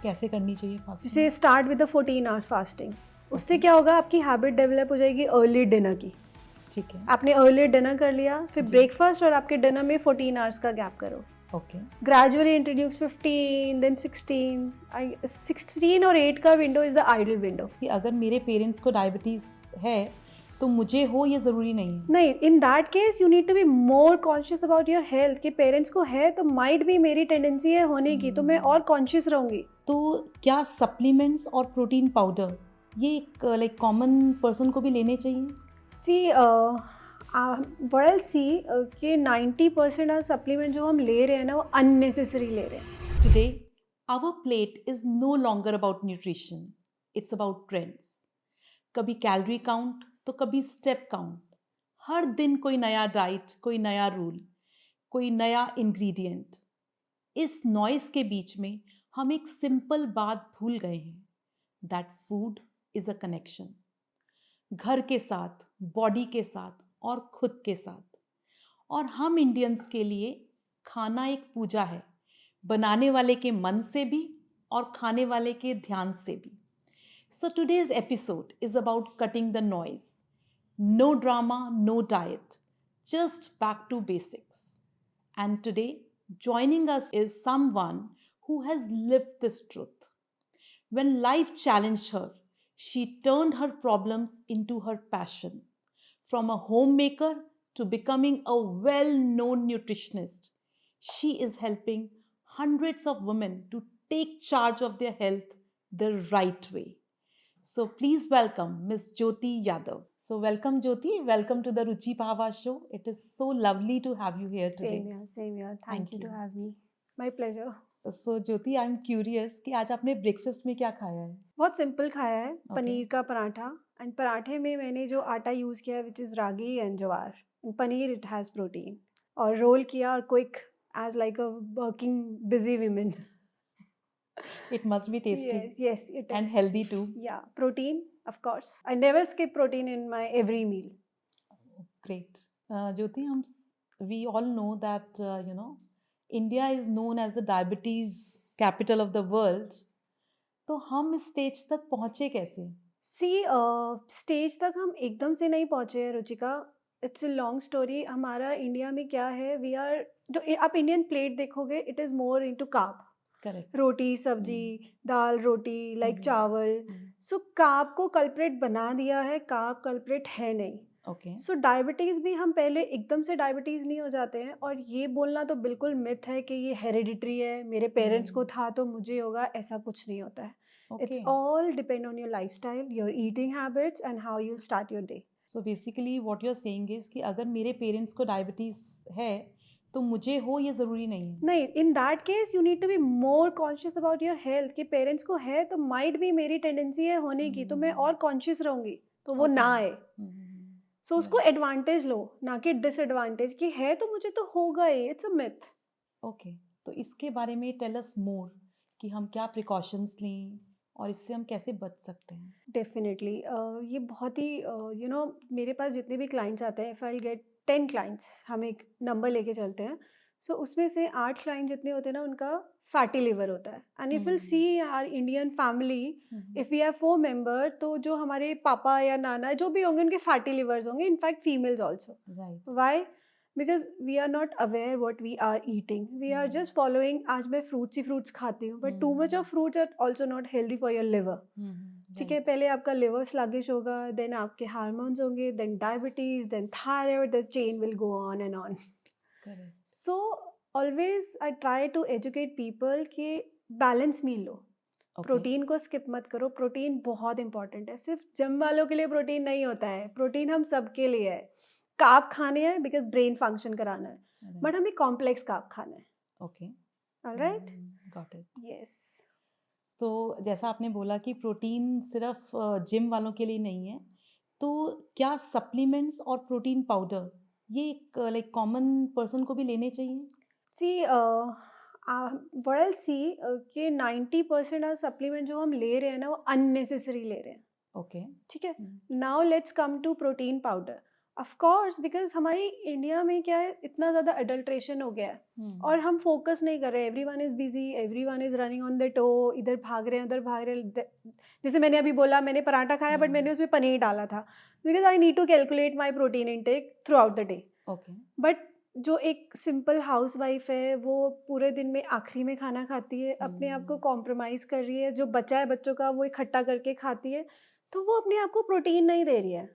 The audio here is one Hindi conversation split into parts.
कैसे करनी चाहिए फास्टिंग? जैसे start with the 14 hour fasting. उससे क्या होगा, आपकी हैबिट डेवलप हो जाएगी अर्ली डिनर की। ठीक है। आपने अर्ली डिनर कर लिया, फिर जी। ब्रेकफास्ट और आपके डिनर में 14 आवर्स का गैप करो। ओके। ग्रेजुअली इंट्रोड्यूस 15 देन 16 और 8 का window is the ideal window. कि अगर मेरे पेरेंट्स को डायबिटीज़ है तो मुझे हो ये ज़रूरी नहीं है। नहीं, in that case you need to be more conscious about your health. कि पेरेंट्स को है तो माइट भी मेरी टेंडेंसी है होने की, तो मैं और कॉन्शियस रहूंगी। तो क्या सप्लीमेंट्स और प्रोटीन पाउडर ये लाइक कॉमन पर्सन को भी लेने चाहिए? सी what I'll see कि 90% सप्लीमेंट जो हम ले रहे हैं ना, वो अननेसेसरी ले रहे हैं। Today, our plate is no longer about nutrition. It's about trends. कभी कैलोरी काउंट तो कभी स्टेप काउंट। हर दिन कोई नया डाइट, कोई नया रूल, कोई नया इंग्रेडिएंट। इस नॉइस के बीच में हम एक सिंपल बात भूल गए हैं, that food is a connection. घर के साथ, बॉडी के साथ और खुद के साथ। और हम इंडियंस के लिए खाना एक पूजा है, बनाने वाले के मन से भी और खाने वाले के ध्यान से भी। So today's episode is about cutting the noise. No drama, no diet, just back to basics. And today, joining us is someone who has lived this truth. When life challenged her, she turned her problems into her passion. From a homemaker to becoming a well known nutritionist, she is helping hundreds of women to take charge of their health the right way. So please welcome Ms. Jyoti Yadav. So welcome Jyoti, welcome to the Ruchi Bhava show. It is so lovely to have you here today. Same here. Thank Thank you you. to have me. My pleasure. So Jyoti, I'm curious कि आज आपने ब्रेकफास्ट में क्या खाया है? बहुत सिंपल खाया है, पनीर का पराठा। एंड पराठे में मैंने जो आटा यूज़ किया है which is ragi and jowar. Paneer it has protein. और रोल किया और quick as like a working busy women. It must be tasty. Yes, it is. And healthy too. Yeah, protein, of course. I never skip protein in my every meal. Great. Jyoti, we all know that, India is known as the diabetes capital of the world. तो हम इस स्टेज तक पहुँचे कैसे? स्टेज तक हम एकदम से नहीं पहुँचे हैं Ruchika. It's a long story. हमारा इंडिया में क्या है, वी आर जो आप इंडियन प्लेट देखोगे, it is more into carb. Correct. रोटी सब्जी, दाल रोटी, लाइक चावल। सो कार्ब को कल्प्रेट बना दिया है, कार्ब कल्प्रेट है नहीं। ओके। सो डायबिटीज़ भी हम पहले एकदम से डायबिटीज़ नहीं हो जाते हैं। और ये बोलना तो बिल्कुल मिथ है कि ये हेरिडिटरी है, मेरे पेरेंट्स को था तो मुझे होगा, ऐसा कुछ नहीं होता है। It's all depend on your lifestyle, your eating habits and how you'll start your day. So basically what you're saying is कि अगर मेरे पेरेंट्स को डायबिटीज है तो मुझे हो ये ज़रूरी नहीं है। नहीं, in that case you need to be more conscious about your health। कि पेरेंट्स को है तो might भी मेरी टेंडेंसी है होने की, तो मैं और कॉन्शियस रहूंगी तो वो ना आए। सो उसको एडवांटेज लो, ना कि डिसएडवांटेज कि है तो मुझे तो होगा ही। It's a myth. ओके, तो इसके बारे में टेल अस मोर कि हम क्या प्रिकॉशंस लें और इससे हम कैसे बच सकते हैं? डेफिनेटली ये बहुत ही मेरे पास जितने भी क्लाइंट्स आते हैं, इफ़ आई गेट 10 क्लाइंट्स, हम एक नंबर लेके चलते हैं। सो उसमें से 8 क्लाइंट जितने होते हैं ना, उनका फैटी लिवर होता है। And if will see our Indian family, if we have 4 member, तो जो हमारे पापा या नाना जो भी होंगे, उनके फैटी लिवर्स होंगे, in fact females also. Right. Why? Because we are not aware what we are eating. We are just following, आज मैं फ्रूट्स ही फ्रूट्स खाती हूँ, but too much of fruits are also not healthy for your liver. ठीक है, पहले आपका लिवर स्लगिश होगा, देन आपके हार्मोन्स होंगे, then diabetes, then thyroid, the chain will go on and on. So always I try to educate people कि बैलेंस मील लो। प्रोटीन को स्किप मत करो। प्रोटीन बहुत इंपॉर्टेंट है। सिर्फ जिम वालों के लिए प्रोटीन नहीं होता है, प्रोटीन हम सबके लिए है। कार्ब खाने हैं बिकॉज ब्रेन फंक्शन कराना है, बट हमें कॉम्प्लेक्स कार्ब खाना है। Okay, alright, got it. Yes. तो जैसा आपने बोला कि प्रोटीन सिर्फ जिम वालों के लिए नहीं है, तो क्या सप्लीमेंट्स और प्रोटीन पाउडर ये एक लाइक कॉमन पर्सन को भी लेने चाहिए? सी what I'll see कि 90% सप्लीमेंट जो हम ले रहे हैं ना, वो अननेसेसरी ले रहे हैं। ओके। ठीक है, now let's come to protein powder. Of course, because हमारी इंडिया में क्या है, इतना ज़्यादा अडल्ट्रेशन हो गया है और हम फोकस नहीं कर रहे. Everyone is busy, everyone is running on the toe, इधर भाग रहे हैं उधर भाग रहे हैं. जैसे मैंने अभी बोला, मैंने पराठा खाया बट मैंने उसमें पनीर डाला था, because I need to calculate my protein intake throughout the day. Okay. But जो एक सिंपल हाउस वाइफ है, वो पूरे दिन में आखिरी में खाना खाती है, अपने आप को कॉम्प्रोमाइज़ कर रही है, जो बचा है बच्चों का वो इकट्ठा करके खाती है, तो वो अपने आप को प्रोटीन नहीं दे रही है.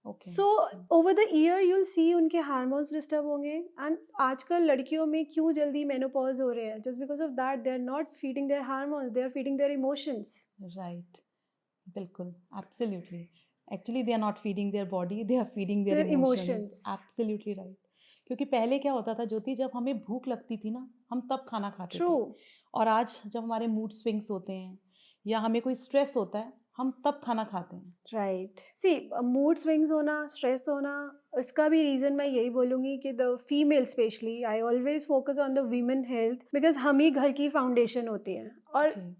Okay. So over the year you'll see उनके हार्मोन्स डिस्टर्ब होंगे. एंड आजकल लड़कियों में क्यों जल्दी मेनोपॉज हो रहे हैं? Just because of that they are not feeding their hormones, they are feeding their emotions. Right. बिल्कुल. Absolutely. Actually they are not feeding their body, they are feeding their Their emotions. emotions. Absolutely right. क्योंकि पहले क्या होता था ज्योति, जब हमें भूख लगती थी ना, हम तब खाना खाते थे. True. और आज जब हमारे मूड स्विंग्स होते हैं या हमें कोई स्ट्रेस होता है, हम तब खाना खाते हैं. राइट. सी, मूड स्विंग्स होना, स्ट्रेस होना, इसका भी रीज़न मैं यही बोलूँगी कि the female specially, I always focus on the women health, because हम ही घर की फाउंडेशन होती हैं. और जी.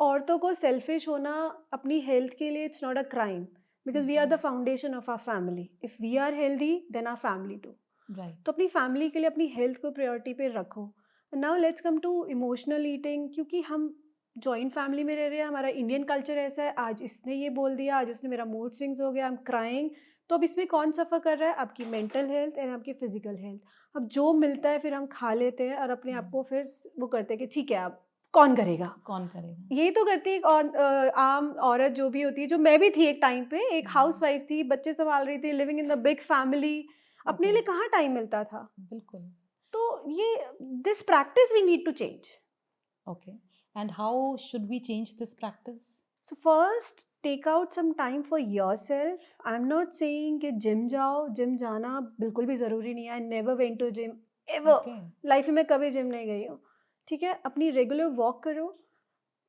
औरतों को सेल्फिश होना अपनी हेल्थ के लिए, it's not a crime, because we are the foundation of our family. If we are healthy then our family too. Right. तो अपनी फैमिली के लिए अपनी हेल्थ को प्रायोरिटी पे रखो. Now let's come to emotional eating, क्योंकि हम जॉइंट फैमिली में रह रहे हैं, हमारा इंडियन कल्चर ऐसा है, आज इसने ये बोल दिया, आज उसने, मेरा मूड स्विंग्स हो गया, आई एम क्राइंग. तो अब इसमें कौन सफ़र कर रहा है? आपकी मेंटल हेल्थ एंड आपकी फिजिकल हेल्थ. अब जो मिलता है फिर हम खा लेते हैं और अपने आप को फिर वो करते हैं कि ठीक है, अब कौन करेगा. कौन करेगा? यही तो करती है एक और आम औरत जो भी होती है, जो मैं भी थी एक टाइम पे, एक हाउस वाइफ थी, बच्चे संभाल रही थी, living in the big family. अपने लिए कहाँ टाइम मिलता था? बिल्कुल. तो ये, this practice we need to change. Okay. And how should we change this practice? So first, take out some time for yourself. I am not saying कि जिम जाओ, जिम जाना बिल्कुल भी ज़रूरी नहीं है. I never went to gym ever. Okay. Life में कभी जिम नहीं गई हूँ. ठीक है, अपनी रेगुलर वॉक करो.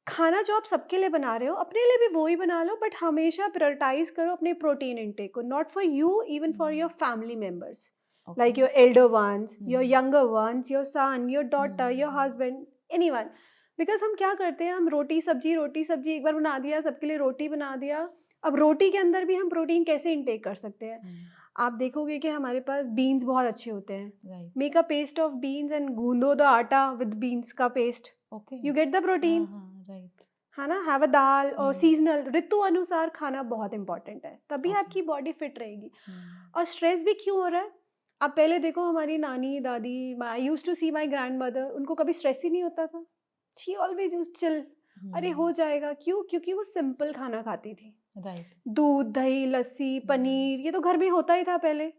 खाना जो आप सबके लिए बना रहे हो, अपने लिए भी वो ही बना लो, बट हमेशा प्रायोरिटाइज करो अपने प्रोटीन इनटेक को, not for you, even for your family members, like your elder ones, your younger ones, your son, your daughter, your husband, anyone. Because हम क्या करते हैं, हम रोटी सब्जी एक बार बना दिया, सबके लिए रोटी बना दिया. अब रोटी के अंदर भी हम प्रोटीन कैसे इनटेक कर सकते हैं? आप देखोगे कि हमारे पास बीन्स बहुत अच्छे होते हैं. Right. Make a paste of beans and गूंदो द आटा विद बीन्स का paste. Okay. You get the protein. Right. है ना? Have a dal. और सीजनल, ऋतु अनुसार खाना बहुत इंपॉर्टेंट है, तभी Okay. आपकी बॉडी फिट रहेगी. और स्ट्रेस भी क्यों हो रहा है? अब पहले देखो, हमारी नानी दादी, I used to see my grandmother, उनको कभी स्ट्रेस ही नहीं होता था. She always use chill. अरे हो जाएगा. क्यों? क्योंकि वो सिंपल खाना खाती थी. राइट. दूध, दही, लस्सी, पनीर, ये तो घर में होता ही था पहले.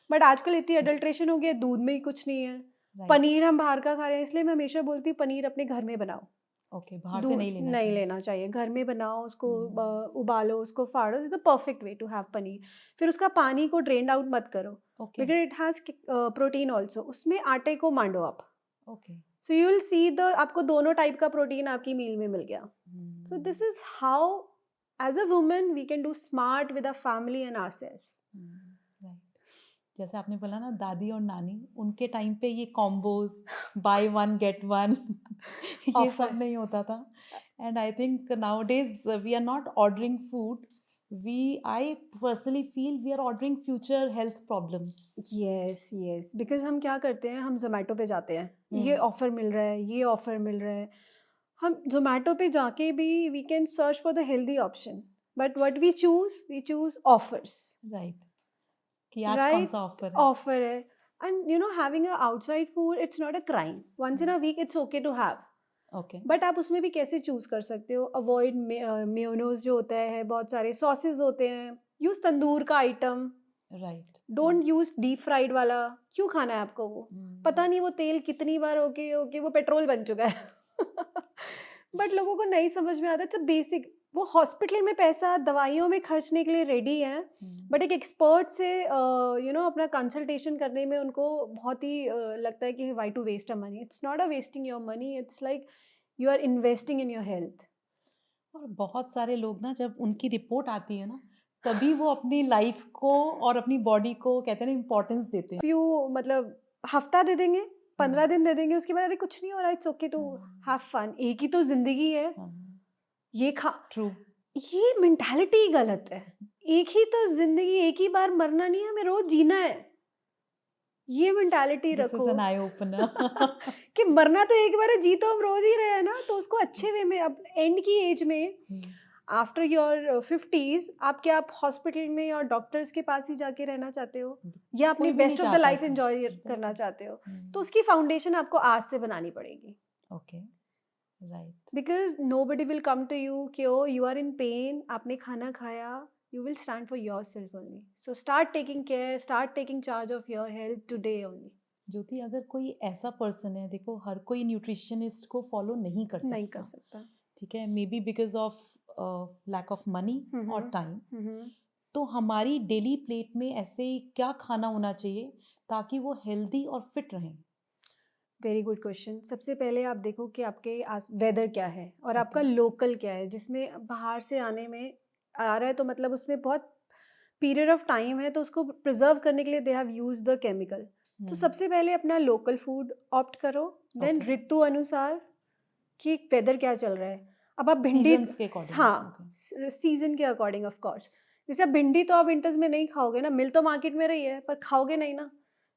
बट आजकल इतनी अडल्ट्रेशन हो गई है, दूध में ही कुछ नहीं है. पनीर हम बाहर का खा रहे हैं, इसलिए मैं हमेशा बोलती हूँ पनीर अपने घर में बनाओ. ओके. बाहर से दूध नहीं लेना चाहिए, घर में बनाओ, उसको उबालो, उसको फाड़ो. Is the perfect way to have paneer. फिर उसका पानी को ड्रेन आउट मत करो, okay. Because it has protein also. उसमें आटे को मांडो आप. Okay. So you will see the, आपको दोनों टाइप का प्रोटीन आपकी मील में मिल गया. So this is how as a woman we can do smart with a family and ourself. Right. जैसे आपने बोला ना, दादी और नानी, उनके टाइम पे ये combos, buy one get one, ये सब Offer. नहीं होता था. And I think nowadays we are not ordering food, I personally feel we are ordering future health problems. Yes, because हम क्या करते हैं, हम जोमेटो पे जाते हैं, ये ऑफर मिल रहा है, ये ऑफर मिल रहा है. हम जोमेटो पे जाके भी we can search for the healthy option, but what we choose offers. Right. कि आज कौन सा ऑफर है? ऑफर है. And you know, having a outside food, it's not a crime. Once in a week it's okay to have. Okay. But आप उसमें भी कैसे चूज कर सकते हो? अवॉइड मेयोनीज जो होता है, बहुत सारे सॉसेज होते हैं. यूज तंदूर का item. Right. Don't use deep fried वाला. क्यों खाना है आपको वो? पता नहीं वो तेल कितनी बार होके वो पेट्रोल बन चुका है. बट लोगों को नहीं समझ में आता. It's a basic. वो हॉस्पिटल में पैसा दवाइयों में खर्चने के लिए रेडी हैं, बट एक एक्सपर्ट से अपना कंसल्टेशन करने में उनको बहुत ही लगता है कि why to waste a money. It's not a wasting your money, it's like you are investing in your health. और बहुत सारे लोग ना, जब उनकी रिपोर्ट आती है ना, तभी वो अपनी लाइफ को और अपनी बॉडी को, कहते हैं ना, इम्पोर्टेंस देते हैं. मतलब हफ्ता दे देंगे, 15 दिन दे देंगे, उसके बाद अरे कुछ नहीं हो रहा, it's okay to have fun. एक ही तो जिंदगी है. ये ट्रू. ये मेंटालिटी गलत है. एक ही तो जिंदगी, एक ही बार मरना नहीं है, हमें रोज जीना है। ये मेंटालिटी दिस रखो इज एन आई ओपनर। कि मरना तो एक बार है, जी तो हम रोज ही रहे हैं ना, तो उसको अच्छे वे में अब एंड की एज में आफ्टर योर 50s आप क्या आप हॉस्पिटल में और डॉक्टर्स के पास ही जाके रहना चाहते हो, या अपनी कोई भी नहीं बेस्ट ऑफ द चाहता लाइफ ऐसा। एंजॉय करना चाहते हो? तो उसकी फाउंडेशन आपको आज से बनानी पड़ेगी, okay, right. Because nobody will come to you कि oh you are in pain, आपने खाना खाया, you will stand for yourself only. So start taking care, start taking charge of your health today only. Jyoti, अगर कोई ऐसा पर्सन है, देखो हर कोई न्यूट्रिशनिस्ट को फॉलो नहीं कर नहीं कर सकता, सकता। ठीक है, maybe because of lack of money और टाइम, हम्म। तो हमारी डेली प्लेट में ऐसे क्या खाना होना चाहिए ताकि वो हेल्दी और फिट रहें? Very good question. सबसे पहले आप देखो कि आपके आस वेदर क्या है और आपका Okay. लोकल क्या है, जिसमें बाहर से आने में आ रहा है तो मतलब उसमें बहुत पीरियड ऑफ टाइम है, तो उसको प्रिजर्व करने के लिए they have use the chemical. तो सबसे पहले अपना लोकल फूड ऑप्ट करो, देन Okay. ऋतु अनुसार कि वेदर क्या चल रहा है। अब आप भिंडी, सीजन्स के अकॉर्डिंग। हाँ, सीजन के अकॉर्डिंग ऑफ कोर्स। जैसे आप भिंडी तो आप विंटर्स में नहीं खाओगे ना, मिल तो मार्केट में रही है पर खाओगे नहीं ना।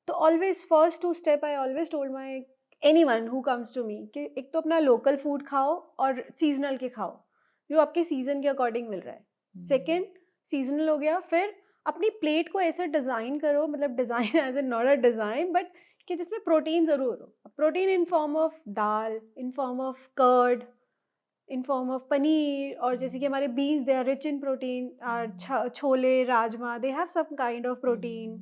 तो always first two step I always told my anyone who comes to me कि एक तो अपना लोकल फूड खाओ और सीजनल के खाओ जो आपके सीजन के अकॉर्डिंग मिल रहा है। सेकेंड, सीजनल हो गया, फिर अपनी प्लेट को ऐसा डिज़ाइन करो, मतलब design as a not a design but कि जिसमें प्रोटीन ज़रूर हो। Protein in form of dal, in form of curd, in form of paneer, और जैसे कि हमारे beans they are rich in protein, chole rajma they have some kind of protein.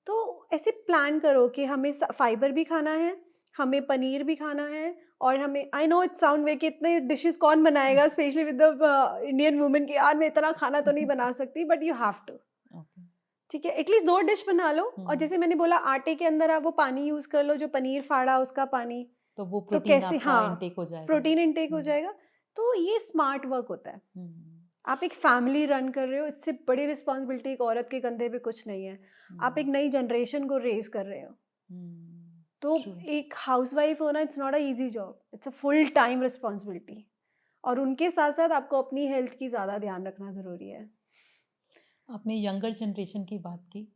तो ऐसे प्लान करो कि हमें फाइबर भी खाना है, हमें पनीर भी खाना है, और हमें I know it sound way कि इतने डिशेस कौन बनाएगा specially with the Indian women की, यार मैं इतना खाना तो नहीं बना सकती, but you have to. Okay. ठीक है, एटलीस्ट 2 डिश बना लो। और जैसे मैंने बोला आटे के अंदर आप वो पानी यूज़ कर लो जो पनीर फाड़ा उसका पानी, तो वो तो प्रोटीन कैसे, आपका हाँ, इनटेक हो जाएगा। प्रोटीन इनटेक हो जाएगा। तो ये स्मार्ट वर्क होता है। आप एक फैमिली रन कर रहे हो, इससे बड़ी रिस्पॉन्सिबिलिटी एक औरत के कंधे पे कुछ नहीं है। आप एक नई जनरेशन को रेज कर रहे हो। तो एक हाउसवाइफ होना it's not a easy job, it's a full time responsibility. और उनके साथ साथ आपको अपनी हेल्थ की ज़्यादा ध्यान रखना ज़रूरी है। आपने यंगर जनरेशन की बात की,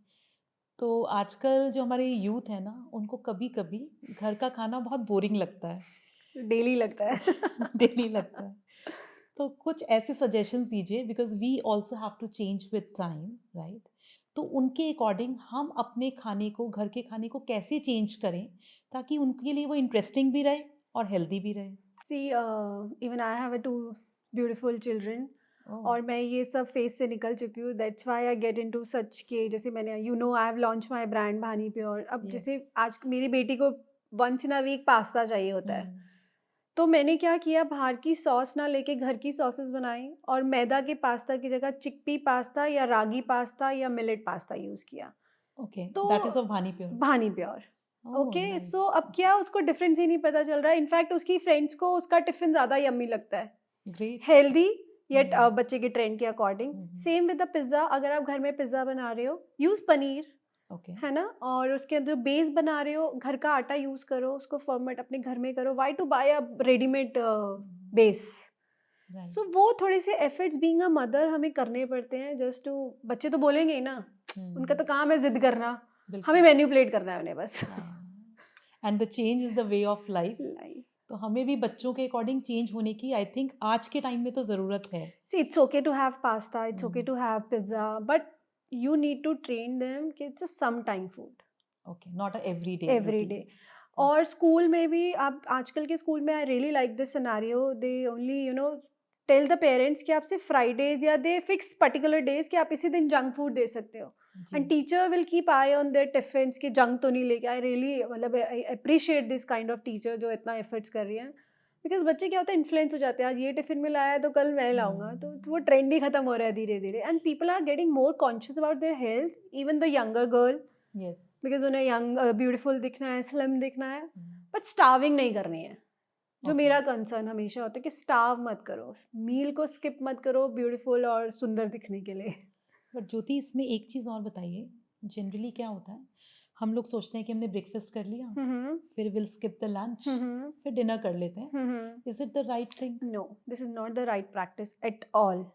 तो आजकल जो हमारे यूथ है ना, उनको कभी कभी घर का खाना बहुत बोरिंग लगता है। डेली लगता है डेली लगता है। तो कुछ ऐसे सजेशंस दीजिए, because we also have to change with time, right? तो उनके अकॉर्डिंग हम अपने खाने को, घर के खाने को कैसे चेंज करें ताकि उनके लिए वो इंटरेस्टिंग भी रहे और हेल्दी भी रहे? See even I have 2 beautiful children, oh, और मैं ये सब फेस से निकल चुकी हूँ। That's why I get into such के, जैसे मैंने I have launch my brand Bhani Pure. अब जैसे यस। आज मेरी बेटी को once in a week pasta चाहिए होता है, तो मैंने क्या किया, बाहर की सॉस ना लेके घर की सॉसेस बनाई, और मैदा के पास्ता की जगह चिकपी पास्ता या रागी पास्ता या मिलेट पास्ता यूज़ किया। ओके, तो that is of Bhani Pure. Bhani Pure. Oh, okay, nice. So अब क्या उसको डिफरेंस ही नहीं पता चल रहा है। इनफैक्ट उसकी फ्रेंड्स को उसका टिफिन ज़्यादा यम्मी लगता है, ग्रेट। हेल्दी येट बच्चे के ट्रेंड के according. Hmm. Same with the pizza, अगर आप घर में पिज़्ज़ा बना रहे हो, यूज़ पनीर, ओके। है ना, और उसके अंदर बेस बना रहे हो, घर का आटा यूज़ करो, उसको फॉर्मेट अपने घर में करो। Why to buy a readymade base? So right. वो थोड़े से एफर्ट्स बीइंग अ मदर हमें करने पड़ते हैं, जस्ट टू। बच्चे तो बोलेंगे ही ना, उनका तो काम है जिद करना, हमें बिल्कुल। मैनिपुलेट करना है उन्हें बस and the change is the way of life. Life, तो हमें भी बच्चों के अकॉर्डिंग चेंज होने की, आई थिंक आज के टाइम में तो ज़रूरत है। see it's okay to have pasta, it's okay to have pizza, but you need to train them कि it's a sometime food, okay, not a everyday every routine. day। और स्कूल में भी, आप आजकल के स्कूल में I really like this scenario, they only tell the parents कि आप सिर्फ फ्राइडेज या दे फिक्स पर्टिकुलर डेज कि आप इसी दिन जंक फूड दे सकते हो, and teacher will keep I on their tiffins कि जंक तो नहीं लेके। आई रियली मतलब I appreciate this kind of teacher जो इतना एफर्ट्स कर रही हैं, बिकॉज बच्चे क्या होता है, इन्फ्लुएंस हो जाते हैं, आज ये टिफिन में लाया है तो कल मैं लाऊंगा, तो वो ट्रेंड ही खत्म हो रहा है धीरे धीरे, and people are getting more conscious about their health, even the younger girl, yes. Because उन्हें यंग ब्यूटीफुल दिखना है, स्लिम दिखना है, बट स्टार्विंग नहीं करनी है। जो Okay. मेरा कंसर्न हमेशा होता है कि स्टार्व मत करो, मील को स्किप मत करो ब्यूटीफुल और सुंदर दिखने के लिए। बट ज्योति, इसमें एक चीज़ और बताइए, जनरली क्या होता है, हम लोग सोचते हैं कि हमने ब्रेकफास्ट कर लिया, फिर विल स्किप द लंच, फिर डिनर कर लेते हैं। Is it the right thing? No, this is not the right practice at all.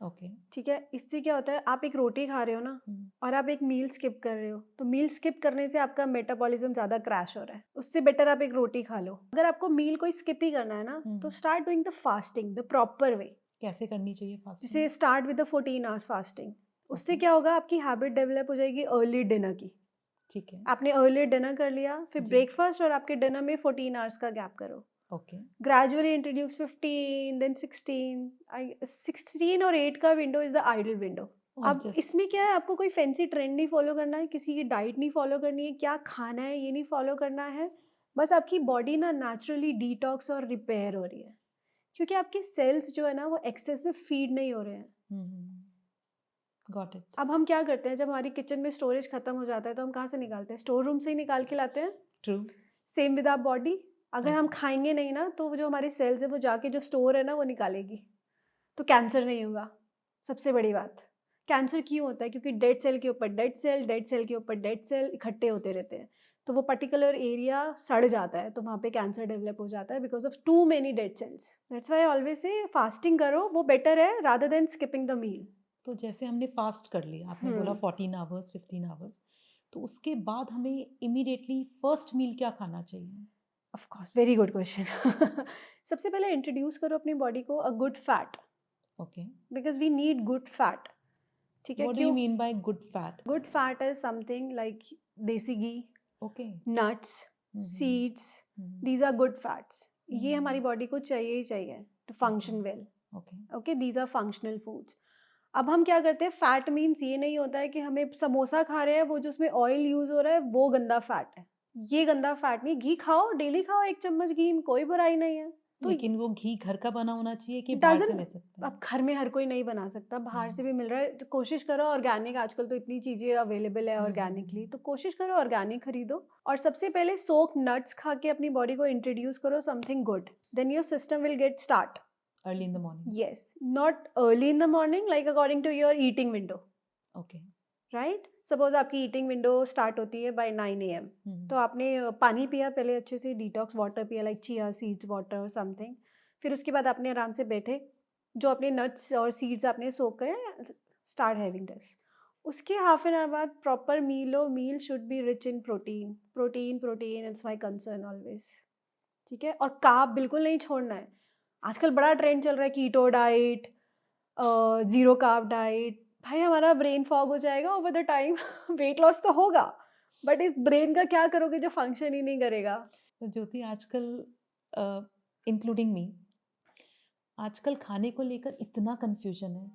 Okay. ठीक है? इससे क्या होता है, आप एक रोटी खा रहे हो ना और आप एक मील स्किप कर रहे हो, तो मील स्किप करने से आपका मेटाबॉलिज्म ज़्यादा क्रैश हो रहा है। उससे बेटर आप एक रोटी खा लो। अगर आपको मील कोई स्किप ही करना है ना, तो start doing the fasting the proper way. कैसे करनी चाहिए फास्टिंग? जैसे start with the 14 hour fasting. उससे ओके। क्या होगा, आपकी हैबिट डेवलप हो जाएगी अर्ली डिनर की। ठीक है। आपने अर्ली डिनर कर लिया, फिर जी। ब्रेकफास्ट और आपके डिनर में 14 आवर्स का गैप करो। ओके। Gradually introduce 15 then 16। 16 और 8 का window is the ideal window. और अब जैसे इसमें क्या है, आपको कोई फैंसी ट्रेंड नहीं फॉलो करना है, किसी की डाइट नहीं फॉलो करनी है, क्या खाना है ये नहीं फॉलो करना है। बस आपकी बॉडी ना नेचुरली डिटॉक्स और रिपेयर हो रही है, क्योंकि आपके सेल्स जो है ना वो एक्सेसिव फीड नहीं हो रहे हैं। Got it. अब हम क्या करते हैं, जब हमारी किचन में स्टोरेज खत्म हो जाता है तो हम कहाँ से निकालते हैं, स्टोर रूम से ही निकाल के लाते हैं। True. Same with our body. अगर हम खाएंगे नहीं ना, तो वो जो हमारे सेल्स है वो जाके जो स्टोर है ना वो निकालेगी, तो कैंसर नहीं होगा। सबसे बड़ी बात, कैंसर क्यों होता है, क्योंकि डेड सेल के ऊपर डेड सेल, डेड सेल के ऊपर डेड सेल इकट्ठे होते रहते हैं, तो वो पर्टिकुलर एरिया सड़ जाता है, तो वहाँ पे कैंसर डेवलप हो जाता है because of too many dead cells. That's why always say fasting करो, वो बेटर है rather than skipping the meal. तो जैसे हमने फास्ट कर लिया, आपने बोला 14 आवर्स 15 आवर्स, तो उसके बाद हमें इमीडिएटली फर्स्ट मील क्या खाना चाहिए? Of course, very good question. सबसे पहले इंट्रोड्यूस करो अपनी बॉडी को a good fat, okay. Because we need good fat. ठीक है, व्हाट डू यू क्यों? Mean by good fat? Good fat is something like desi ghee, okay. nuts, seeds, these are good fats. ये हमारी बॉडी को चाहिए ही चाहिए to function well. Okay. Okay, these are functional foods. अब हम क्या करते हैं, फैट मीन्स ये नहीं होता है कि हमें समोसा खा रहे हैं, वो जो उसमें ऑयल यूज हो रहा है वो गंदा फैट है। ये गंदा फैट नहीं, घी खाओ, डेली खाओ 1 चम्मच घी में कोई बुराई नहीं है। तो लेकिन वो घी घर का बना होना चाहिए कि बाहर से डजन, ले सकते अब हैं? घर में हर कोई नहीं बना सकता, बाहर से भी मिल रहा है, तो कोशिश करो ऑर्गेनिक। आजकल तो इतनी चीज़ें अवेलेबल है ऑर्गेनिकली, तो कोशिश करो ऑर्गेनिक खरीदो। और सबसे पहले सोक नट्स खा के अपनी बॉडी को इंट्रोड्यूस करो something good, then your system will get start. Early in the morning. Yes, not early in the morning, like according to your eating window. Okay. Right, suppose आपकी ईटिंग विंडो स्टार्ट होती है बाय 9 AM, तो आपने पानी पिया पहले, अच्छे से डिटॉक्स वाटर पिया, लाइक चिया सीड्स वाटर और समथिंग। फिर उसके बाद आपने आराम से बैठे, जो अपने नट्स और सीड्स आपने सोक करे, स्टार्ट हैविंग दिस। उसके हाफ एन आवर बाद प्रॉपर मील लो। Meal should be rich in protein, protein protein, it's my concern always. ठीक है, और कार्ब बिल्कुल नहीं छोड़ना है। आजकल बड़ा ट्रेंड चल रहा है keto diet, zero carb diet. भाई हमारा ब्रेन फॉग हो जाएगा over the time. Weight loss तो होगा, बट इस ब्रेन का क्या करोगे जो फंक्शन ही नहीं करेगा। तो ज्योति, आजकल इंक्लूडिंग मी, आजकल खाने को लेकर इतना कंफ्यूजन है,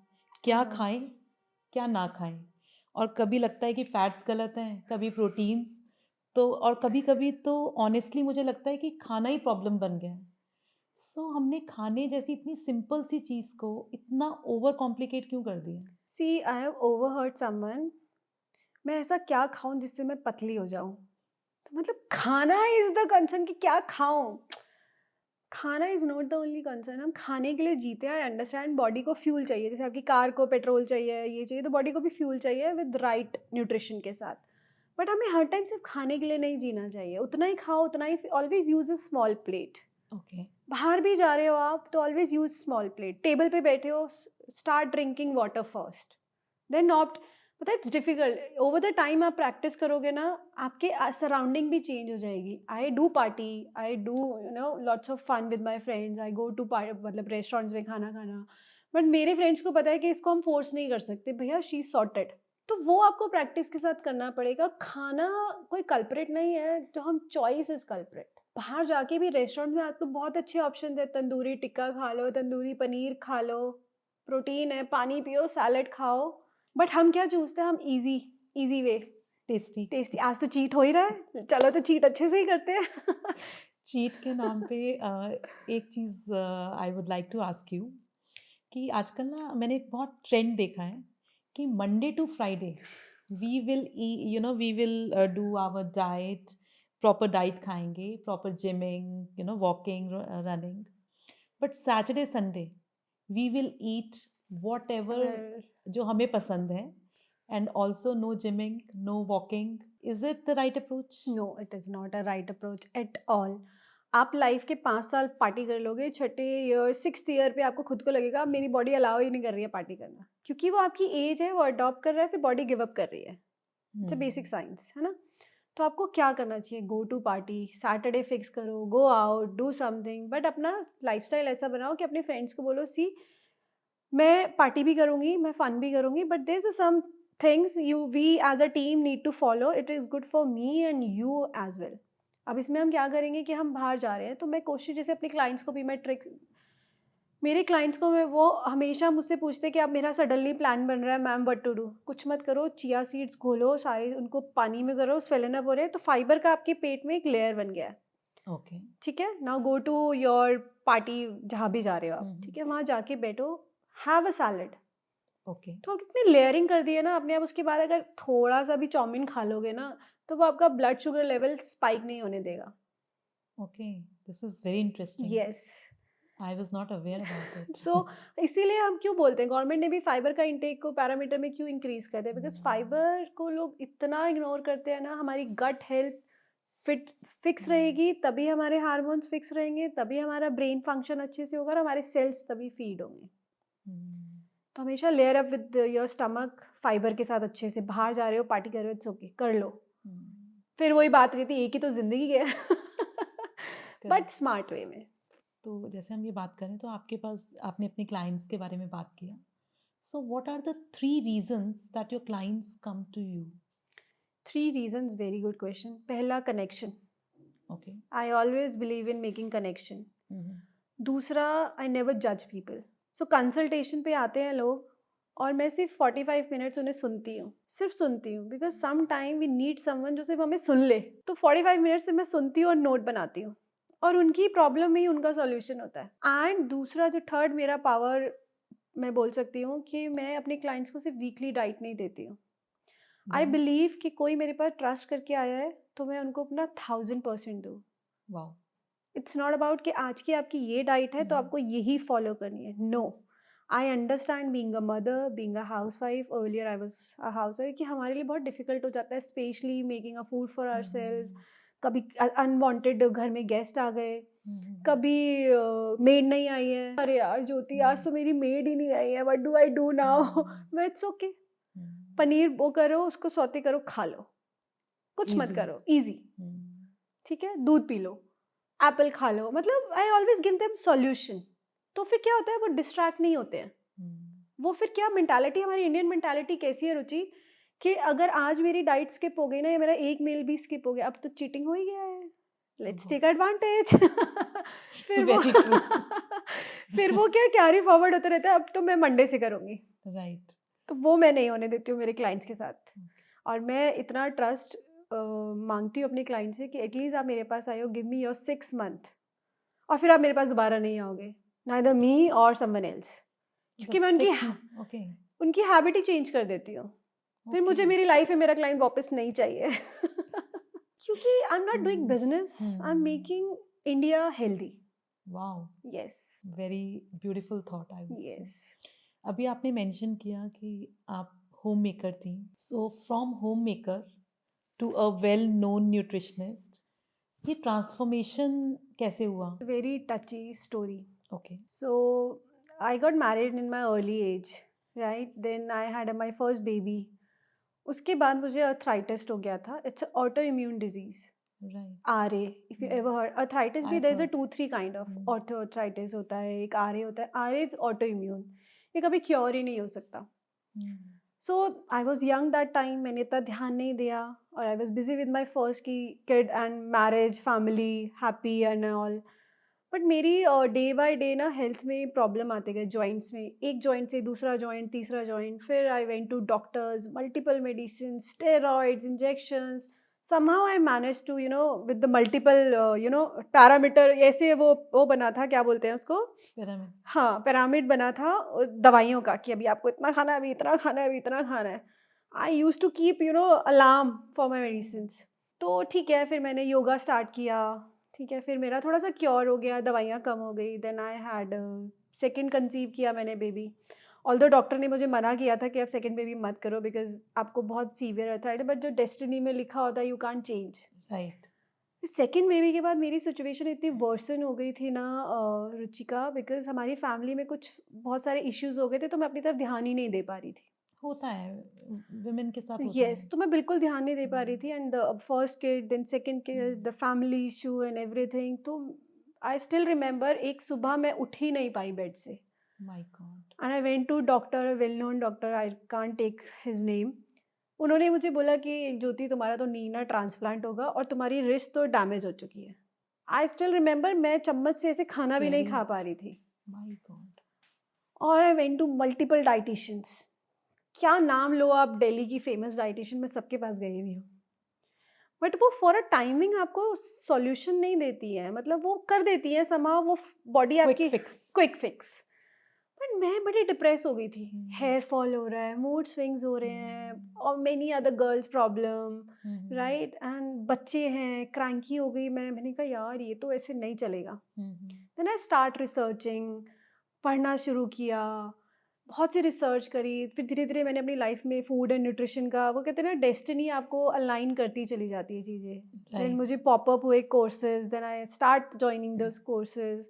क्या हाँ। खाएं क्या ना खाएं। और कभी लगता है कि फैट्स गलत हैं, कभी प्रोटीन्स, तो और कभी कभी तो ऑनेस्टली मुझे लगता है कि खाना ही प्रॉब्लम बन गया है। सो हमने खाने जैसी इतनी सिंपल सी चीज़ को इतना ओवर कॉम्प्लिकेट क्यों कर दिया? सी आई हैव ओवरहर्ड समवन, मैं ऐसा क्या खाऊं जिससे मैं पतली हो जाऊं। तो मतलब खाना इज द कंसर्न कि क्या खाऊं। खाना is not the only concern. हम खाने के लिए जीते हैं, आई अंडरस्टैंड। बॉडी को फ्यूल चाहिए, जैसे आपकी कार को पेट्रोल चाहिए, ये चाहिए, तो बॉडी को भी फ्यूल चाहिए विद राइट न्यूट्रिशन के साथ। बट हमें हर टाइम सिर्फ खाने के लिए नहीं जीना चाहिए। उतना ही खाओ, उतना ही। Always use a small plate. Okay. बाहर भी जा रहे हो आप तो always use small plate. Table पे बैठे हो, start drinking water first, then opt. पता है it's difficult, over the time आप प्रैक्टिस करोगे ना, आपके सराउंडिंग भी चेंज हो जाएगी। I do party, I do lots of fun with my friends, I go to मतलब रेस्टोरेंट्स में खाना खाना। बट मेरे फ्रेंड्स को पता है कि इसको हम फोर्स नहीं कर सकते, भैया शी सॉर्टेड। तो वो आपको प्रैक्टिस के साथ करना पड़ेगा। खाना कोई कल्परेट नहीं है, तो हम चॉइस इज कल्परेट। बाहर जाके भी रेस्टोरेंट में आजकल बहुत अच्छे ऑप्शन है। तंदूरी टिक्का खा लो, तंदूरी पनीर खा लो, प्रोटीन है, पानी पियो, सैलड खाओ। बट हम क्या चूजते हैं, हम easy easy way, tasty. Tasty. आज तो चीट हो ही रहा है, चलो तो चीट अच्छे से ही करते हैं। चीट के नाम पे एक चीज़ I would like to ask you कि आजकल ना मैंने एक बहुत ट्रेंड देखा है कि Monday to Friday we will do our diet, proper diet खाएंगे, proper gymming, walking, running. But Saturday Sunday we will eat whatever जो हमें पसंद है, and also no gymming, no walking. Is it the right approach? No, it is not a right approach at all. आप लाइफ के 5 साल पार्टी कर लोगे, छठे ईयर 6th ईयर पे आपको खुद को लगेगा मेरी बॉडी अलाउ ही नहीं कर रही है पार्टी करना, क्योंकि वो आपकी एज है, वो अडॉप्ट कर रहा है, फिर बॉडी गिव अप कर रही है। इट्स अ बेसिक साइंस, है ना? तो आपको क्या करना चाहिए? Go to party, Saturday fix करो, go out, do something, but अपना लाइफस्टाइल ऐसा बनाओ कि अपने फ्रेंड्स को बोलो, सी मैं पार्टी भी करूँगी, मैं फन भी करूँगी, but there is some things you we as a team need to follow, it is good for me and you as well. अब इसमें हम क्या करेंगे कि हम बाहर जा रहे हैं, तो मैं कोशिश, जैसे अपने क्लाइंट्स को भी मैं ट्रिक्स, मेरे क्लाइंट्स को मैं, वो हमेशा मुझसे पूछते हैं कि आप, मेरा सडनली प्लान बन रहा है मैम, व्हाट टू डू? कुछ मत करो, चिया सीड्स घोलो सारे, उनको पानी में करो, स्वेलन अप हो रहे हैं, तो फाइबर का आपके पेट में एक लेयर बन गया है। ओके। ठीक है, now go to your party, जहाँ भी जा रहे हो आप, ठीक है, वहाँ जाके बैठो, हैव अ सैलड। ओके। तो कितनी लेयरिंग कर दी है ना आपने। अब उसके बाद अगर थोड़ा सा भी चाउमीन खा लोगे ना, तो वो आपका ब्लड शुगर लेवल स्पाइक नहीं होने देगा। Okay, this is very interesting. Yes. I was not aware about it. So इसीलिए हम क्यों बोलते हैं, गवर्नमेंट ने भी फाइबर का इंटेक को पैरामीटर में क्यों इंक्रीज कर दिया, बिकॉज फाइबर को लोग इतना इग्नोर करते हैं ना। हमारी गट हेल्थ फिक्स रहेगी, तभी हमारे हार्मोन्स फिक्स रहेंगे, तभी हमारा ब्रेन फंक्शन अच्छे से होगा और हमारे सेल्स तभी फीड होंगे। तो हमेशा layer up with your stomach, fibre के साथ अच्छे से। बाहर जा रहे हो, पार्टी कर रहे हो, इट्स ओके, कर लो। फिर वही बात रहती है, एक ही तो जिंदगी है, बट स्मार्ट वे में। तो जैसे हम ये बात करें, तो आपके पास, आपने अपने क्लाइंट्स के बारे में बात किया, so what are the 3 reasons that your clients come to you? 3 reasons, very good question. पहला, connection. Okay. I always believe in making connection. दूसरा, आई नेवर जज पीपल। सो कंसल्टेशन पे आते हैं लोग, और मैं सिर्फ 45 मिनट्स उन्हें सुनती हूँ, सिर्फ सुनती हूँ, because some time we need someone जो सिर्फ हमें सुन ले। तो 45 मिनट से मैं सुनती हूँ और नोट बनाती हूँ, और उनकी प्रॉब्लम में ही उनका सॉल्यूशन होता है। एंड दूसरा, जो थर्ड मेरा पावर मैं बोल सकती हूँ, कि मैं अपने क्लाइंट्स को सिर्फ वीकली डाइट नहीं देती हूँ। आई बिलीव कि कोई मेरे पास ट्रस्ट करके आया है, तो मैं उनको अपना 1000% दूँ। वाओ। इट्स नॉट अबाउट कि आज की आपकी ये डाइट है तो आपको यही फॉलो करनी है। No, I understand being a mother, being a housewife, earlier I was a housewife, कि हमारे लिए बहुत डिफिकल्ट हो जाता है, specially making a food for ourself. कभी अनवांटेड घर में गेस्ट आ गए, कभी मेड नहीं आई है, अरे यार ज्योति, आज तो मेरी मेड ही नहीं आई है, what do I do now? मैं, इट्स ओके, पनीर वो करो, उसको सौते करो, खा लो, कुछ मत करो, इजी। ठीक है, दूध पी लो, एप्पल खा लो, मतलब I always give them solution. तो फिर क्या होता है, वो डिस्ट्रैक्ट नहीं होते हैं। वो फिर क्या मेंटालिटी, हमारी इंडियन मेंटालिटी कैसी है रुचि, कि अगर आज मेरी डाइट स्किप हो गई ना, या मेरा एक मील भी स्किप हो गया, अब तो चीटिंग हो ही गया है, लेट्स टेक एडवांटेज। फिर वो Very true. फिर वो क्या कैरी फॉरवर्ड होता रहता है, अब तो मैं मंडे से करूँगी। राइट। तो वो मैं नहीं होने देती हूँ मेरे क्लाइंट्स के साथ। और मैं इतना ट्रस्ट मांगती हूँ अपने क्लाइंट से, कि एटलीस्ट आप मेरे पास आए हो, गिव मी योर 6 मंथ, और फिर आप मेरे पास दोबारा नहीं आओगे, नाइदर मी और समवन एल्स, क्योंकि मैं ओके। उनकी हैबिट ही चेंज कर देती हूँ। फिर मुझे मेरी लाइफ में मेरा क्लाइंट वापस नहीं चाहिए। क्योंकि I am not doing business, I am making India healthy. Wow, yes, very beautiful thought, I would say. Yes. अभी आपने मेंशन किया कि आप होम मेकर थी, so from home maker to a well known nutritionist, ये ट्रांसफॉर्मेशन कैसे हुआ? Very touchy story. Okay. So I got married in my early age, right? Then I had my first baby. उसके बाद मुझे अर्थराइटिस हो गया था। It's auto immune disease, right. RA, if you ever heard. Arthritis भी I've there is a heard. 2-3 kind of arthritis होता है, एक RA होता है। RA इज ऑटो इम्यून, ये कभी क्योर ही नहीं हो सकता। So I was young that time, मैंने इतना ध्यान नहीं दिया, और I was busy with my first की kid and marriage, family, happy and all. But मेरी डे बाय डे ना हेल्थ में प्रॉब्लम आते गए, जॉइंट्स में, एक जॉइंट से दूसरा जॉइंट, तीसरा जॉइंट। फिर I went to doctors, multiple medicine, steroids, injections. somehow I managed to, with the multiple, parameter, ऐसे वो बना था, क्या बोलते हैं उसको, पिरामिड। हाँ, पिरामिड बना था दवाइयों का, कि अभी आपको इतना खाना है, अभी इतना खाना है, अभी इतना खाना है। I use to keep alarm for my medicines. तो ठीक है, फिर मैंने योगा स्टार्ट किया, ठीक है, फिर मेरा थोड़ा सा क्योर हो गया, दवाइयाँ कम हो गई। Then I had second conceive किया मैंने बेबी। ऑल्दो डॉक्टर ने मुझे मना किया था कि आप सेकेंड बेबी मत करो, बिकॉज आपको बहुत सीवियर अर्थराइटिस, बट जो डेस्टिनी में लिखा होता है you can't change. Right. Second baby के बाद मेरी सिचुएशन इतनी वर्सन हो गई थी ना रुचिका, बिकॉज़ हमारी फैमिली में कुछ बहुत सारे इश्यूज़ हो गए थे, तो मैं अपनी तरफ ध्यान ही नहीं दे पा रही थी। होता है, वुमेन के साथ होता येस, है। तो मैं बिल्कुल ध्यान नहीं दे पा रही हुँ, थी, and the first kid, then second kid, हुँ। The family issue and everything, तो आई स्टिल रिमेंबर एक सुबह मैं उठ ही नहीं पाई बेड से। My God! And I went to doctor, a well known doctor, I can't take his name. उन्होंने मुझे बोला कि ज्योति, तुम्हारा तो नी ना ट्रांसप्लांट होगा और तुम्हारी रिस्ट तो डैमेज हो चुकी है। आई स्टिल रिमेंबर मैं चम्मच से ऐसे खाना भी नहीं स्कैरी, खा पा रही थी। My God! और I went to multiple dieticians. क्या नाम लो आप, दिल्ली की फेमस डाइटिशियन, मैं सबके पास गई हुई हूँ। बट वो फॉर अ टाइमिंग आपको सॉल्यूशन नहीं देती है, मतलब वो कर देती है समहाउ, वो बॉडी क्विक आपकी फिक्स। Quick fix. बट मैं बड़ी डिप्रेस हो गई थी। हुँ, हेयर फॉल हो रहा है, मूड स्विंग्स हो रहे हैं, हुँ, और many other girls problem, hmm, hmm, right, and बच्चे हैं, क्रैंकी हो गई मैं। मैंने कहा यार ये तो ऐसे नहीं चलेगा। हुँ, हुँ। देन आई स्टार्ट रिसर्चिंग, पढ़ना शुरू किया, बहुत सी रिसर्च करी। फिर धीरे-धीरे मैंने अपनी लाइफ में फूड एंड न्यूट्रिशन का, वो कहते हैं ना, डेस्टिनी आपको अलाइन करती चली जाती है चीज़ें। Then right. मुझे पॉपअप हुए courses, then I start joining those courses,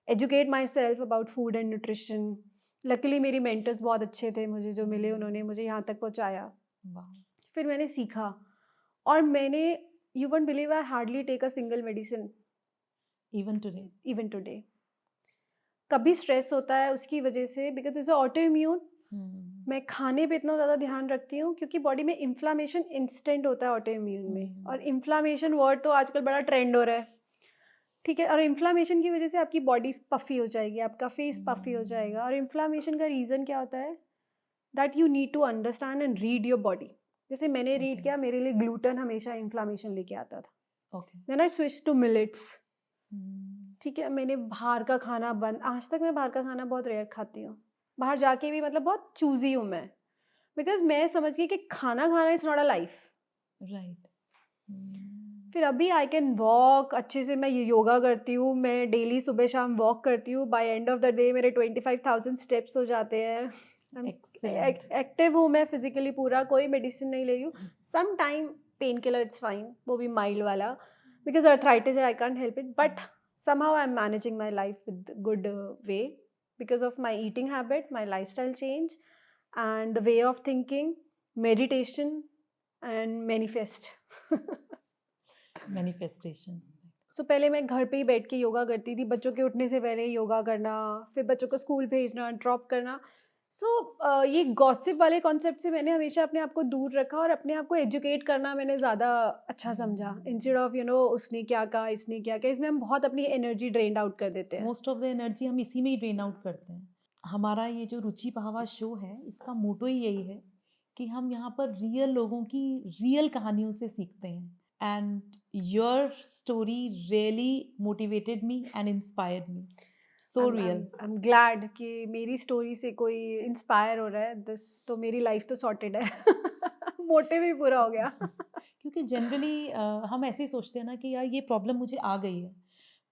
educate my self about food and nutrition. Luckily मेरी मेंटर्स बहुत अच्छे थे, मुझे जो मिले उन्होंने मुझे यहाँ तक पहुँचाया। वाओ! फिर मैंने सीखा, और मैंने, you won't believe, I hardly take a single medicine even today. Even today. कभी स्ट्रेस होता है उसकी वजह से, बिकॉज़ इट्स ऑटो इम्यून। हुँ, मैं खाने पे इतना ज़्यादा ध्यान रखती हूँ क्योंकि बॉडी में इन्फ्लामेशन इंस्टेंट होता है ऑटो इम्यून में, और हुँ, इन्फ्लामेशन वर्ड तो आजकल बड़ा ट्रेंड हो रहा है, ठीक है? और इन्फ्लामेशन की वजह से आपकी बॉडी पफ़ी हो जाएगी, आपका फेस पफ़ी हो हुँ, जाएगा, और इन्फ्लामेशन का रीज़न क्या होता है? That you need to understand and read your body. जैसे मैंने रीड ओके, किया, मेरे लिए ग्लूटेन हमेशा इन्फ्लामेशन लेके आता था। Okay. Then I switch to millets. Hmm, ठीक है, मैंने बाहर का खाना बंद, आज तक मैं बाहर का खाना बहुत रेयर खाती हूँ। बाहर जाके भी मतलब बहुत चूज़ी हूँ मैं। बिकॉज़ मैं समझ गई कि खाना खाना is not a life. Right. Hmm, फिर अभी आई कैन वॉक अच्छे से, मैं योगा करती हूँ, मैं डेली सुबह-शाम वॉक करती हूँ, by end of the day मेरे 25,000 स्टेप्स हो जाते हैं। I am excellent. एक्टिव हूँ मैं फिज़िकली पूरा, कोई मेडिसिन नहीं ले रही हूँ। Some time pain killer it's fine, वो भी माइल्ड वाला, बिकॉज़ अर्थराइटिस है, I can't help it, but somehow I am managing my life with good way, because of my eating habit, my lifestyle change, and the way of thinking, meditation and manifest. Manifestation. सो पहले मैं घर पे ही बैठ के योगा करती थी, बच्चों के उठने से पहले योगा करना, फिर बच्चों को स्कूल भेजना, ड्रॉप करना। सो ये गॉसिप वाले कॉन्सेप्ट से मैंने हमेशा अपने आप को दूर रखा, और अपने आप को एजुकेट करना मैंने ज़्यादा अच्छा समझा, हुँ, इंस्टेड ऑफ उसने क्या कहा, इसने क्या कहा। इसमें हम बहुत अपनी एनर्जी ड्रेन्ड आउट कर देते हैं। मोस्ट ऑफ द एनर्जी हम इसी में ही ड्रेन आउट करते हैं। हमारा ये जो रुचि पहावा शो है, इसका मोटो ही यही है कि हम यहाँ पर रियल लोगों की रियल कहानियों से सीखते हैं। And your story really motivated me and inspired me. So real. I am glad कि मेरी स्टोरी से कोई इंस्पायर हो रहा है, दिस तो मेरी लाइफ तो सॉर्टेड है। मोटिव ही पूरा हो गया। क्योंकि जनरली हम ऐसे ही सोचते हैं ना कि यार ये प्रॉब्लम मुझे आ गई है,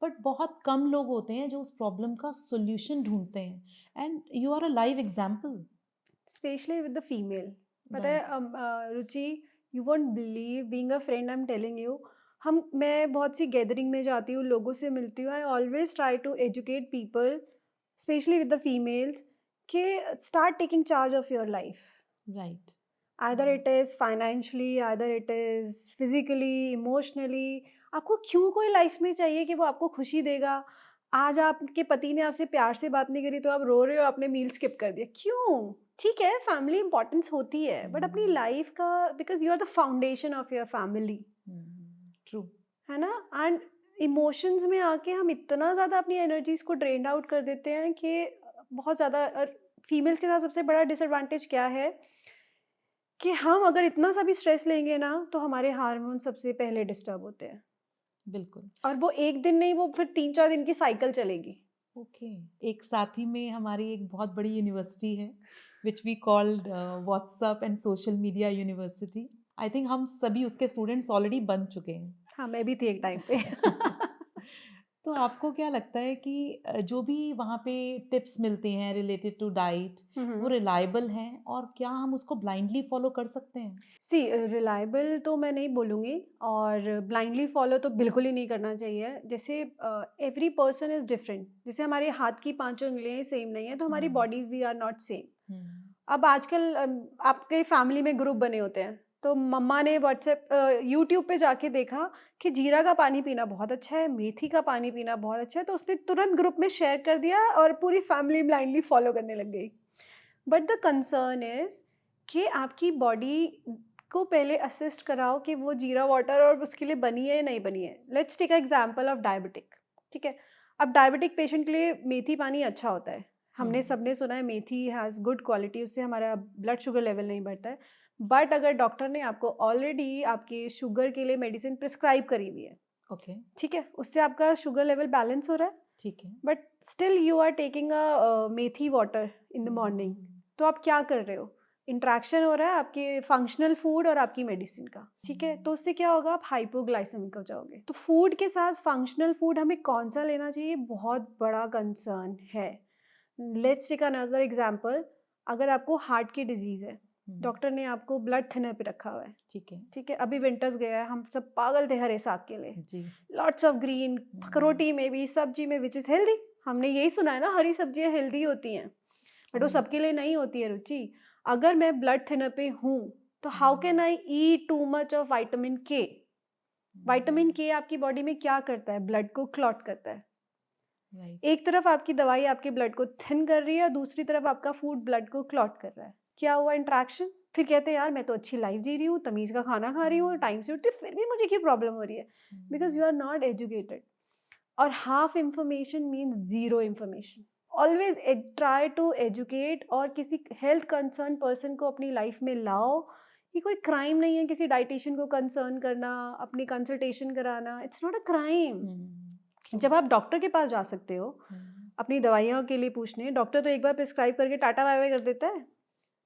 बट बहुत कम लोग होते हैं जो उस प्रॉब्लम का सॉल्यूशन ढूंढते हैं। And you are a live example. Specially with the female. पता है right. Ruchi, you won't believe, being a friend I am telling you, हम मैं बहुत सी गैदरिंग में जाती हूँ, लोगों से मिलती हूँ, I always try to educate people, specially with the females, कि start taking charge of your life. Right. Either it is financially, either it is physically, emotionally. आपको क्यों कोई लाइफ में चाहिए कि वो आपको खुशी देगा? आज आपके पति ने आपसे प्यार से बात नहीं करी तो आप रो रहे हो, आपने मील स्किप कर दिया, क्यों? ठीक है, फैमिली इंपॉर्टेंस होती है, बट अपनी लाइफ का, because you are the foundation of your family, true. है ना? एंड इमोशंस में आके हम इतना ज़्यादा अपनी एनर्जीज़ को ड्रेन्ड आउट कर देते हैं कि बहुत ज़्यादा। और फीमेल्स के साथ सबसे बड़ा डिसएडवांटेज क्या है कि हम अगर इतना सा भी स्ट्रेस लेंगे ना, तो हमारे हार्मोन सबसे पहले डिस्टर्ब होते हैं, बिल्कुल। और वो एक दिन नहीं, वो फिर 3-4 दिन की साइकिल चलेगी। ओके। एक साथ ही में हमारी एक बहुत बड़ी यूनिवर्सिटी है which we called WhatsApp and social media university. I think हम सभी उसके स्टूडेंट्स ऑलरेडी बन चुके हैं। हाँ, मैं भी थी एक टाइम पे। तो आपको क्या लगता है कि जो भी वहाँ पे टिप्स मिलती हैं रिलेटेड टू डाइट, वो रिलायबल हैं और क्या हम उसको ब्लाइंडली फॉलो कर सकते हैं? सी रिलायबल तो मैं नहीं बोलूँगी, और ब्लाइंडली फॉलो तो बिल्कुल ही नहीं करना चाहिए। जैसे एवरी पर्सन इज़ डिफरेंट। जैसे हमारे हाथ की पांचों उंगलियां सेम नहीं है, तो हमारी बॉडीज़ भी आर नॉट सेम। अब आजकल आपके फैमिली में ग्रुप बने होते हैं, तो मम्मा ने व्हाट्सएप यूट्यूब पे जाके देखा कि जीरा का पानी पीना बहुत अच्छा है, मेथी का पानी पीना बहुत अच्छा है, तो उसने तुरंत ग्रुप में शेयर कर दिया और पूरी फैमिली ब्लाइंडली फॉलो करने लग गई। बट द कंसर्न इज कि आपकी बॉडी को पहले असिस्ट कराओ कि वो जीरा वाटर और उसके लिए बनी है या नहीं बनी है। Let's take example of diabetic. ठीक है, अब डायबिटिक पेशेंट के लिए मेथी पानी अच्छा होता है। हमने सबने सुना है मेथी हैज़ गुड क्वालिटी, उससे हमारा ब्लड शुगर लेवल नहीं बढ़ता है। बट अगर डॉक्टर ने आपको ऑलरेडी आपके शुगर के लिए मेडिसिन प्रिस्क्राइब करी हुई है, ओके, ठीक है, उससे आपका शुगर लेवल बैलेंस हो रहा है, ठीक है। But still you are taking a methi water in the morning, तो आप क्या कर रहे हो? इंट्रैक्शन हो रहा है आपके फंक्शनल फूड और आपकी मेडिसिन का। ठीक है, तो उससे क्या होगा? आप हाइपोग्लाइसेमिक हो जाओगे। तो फूड के साथ फंक्शनल फूड हमें कौन सा लेना चाहिए, बहुत बड़ा कंसर्न है। Let's take another example. अगर आपको हार्ट की डिजीज है, डॉक्टर ने आपको ब्लड थिनर पे रखा हुआ है, ठीक है। ठीक है, अभी विंटर्स गया है, हम सब पागल थे हरे साग के लिए, जी। लॉट्स ऑफ ग्रीन, रोटी में भी, सब्जी में, विच इज हेल्दी। हमने यही सुना है ना, हरी सब्जियां हेल्दी होती हैं, बट वो सबके लिए नहीं होती है रुचि। अगर मैं ब्लड थिनर पे हूँ, तो how can I eat to much of vitamin के? विटामिन के आपकी बॉडी में क्या करता है? ब्लड को क्लॉट करता है। राइट। एक तरफ आपकी दवाई आपके ब्लड को थिन कर रही है, दूसरी तरफ आपका फूड ब्लड को क्लॉट कर रहा है। क्या हुआ इंट्रैक्शन? फिर कहते हैं यार मैं तो अच्छी लाइफ जी रही हूँ, तमीज का खाना खा रही हूँ, टाइम से उठती हूँ, फिर भी मुझे क्या प्रॉब्लम हो रही है? Because you are not educated. और half information means zero information. Always try to educate, और किसी हेल्थ कंसर्न पर्सन को अपनी लाइफ में लाओ। ये कोई क्राइम नहीं है किसी डाइटिशियन को कंसर्न करना, अपनी कंसल्टेशन कराना। It's not a crime. जब आप डॉक्टर के पास जा सकते हो अपनी दवाइयों के लिए पूछने, डॉक्टर तो एक बार प्रिस्क्राइब करके टाटा बाय बाय कर देता है।